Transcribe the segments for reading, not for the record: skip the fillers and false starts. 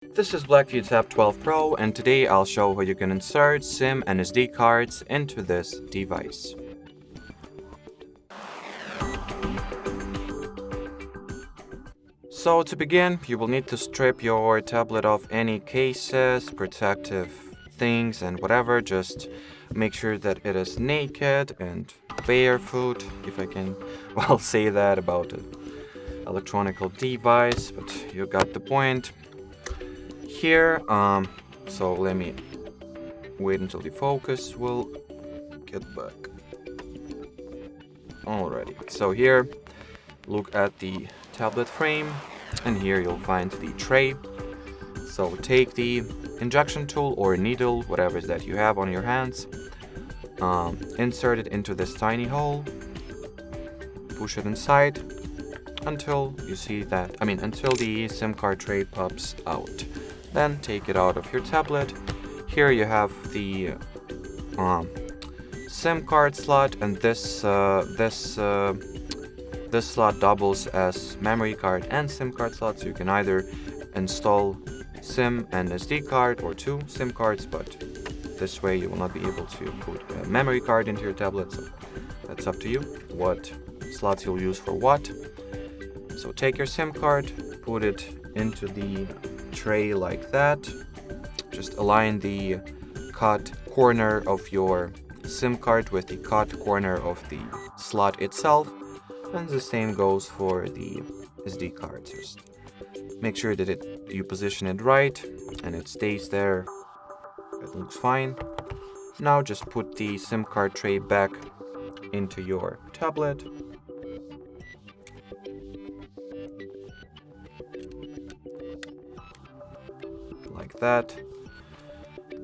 This is BLACKVIEW Tab 12 Pro, and today I'll show how you can insert SIM and SD cards into this device. So to begin, you will need to strip your tablet of any cases, protective things and whatever. Just make sure that it is naked and barefoot, if I can say that about an electronic device, but you got the point. Here, so let me wait until the focus will get back. Alrighty, so here, look at the tablet frame, and here you'll find the tray. So take the injection tool or needle, whatever it is that you have on your hands, insert it into this tiny hole, push it inside until you see that, until the SIM card tray pops out. Then take it out of your tablet. Here you have the SIM card slot, and this slot doubles as memory card and SIM card slot, so you can either install SIM and SD card or two SIM cards, but this way you will not be able to put a memory card into your tablet, so that's up to you what slots you'll use for what. So take your SIM card, put it into the tray like that. Just align the cut corner of your SIM card with the cut corner of the slot itself, and the same goes for the SD card. Just make sure that you position it right and it stays there. It looks fine. Now just put the SIM card tray back into your tablet. Like that.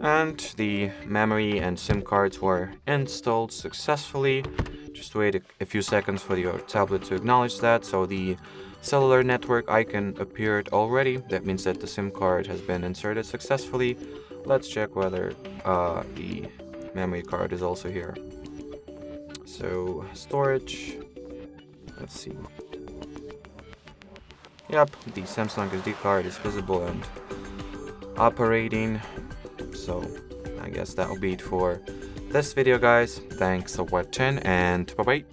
And the memory and SIM cards were installed successfully. Just wait a few seconds for your tablet to acknowledge that. So the cellular network icon appeared already. That means that the SIM card has been inserted successfully. Let's check whether the memory card is also here. So storage, let's see. Yep, the Samsung SD card is visible and operating. So I guess that'll be it for this video, guys. Thanks for watching, and bye bye.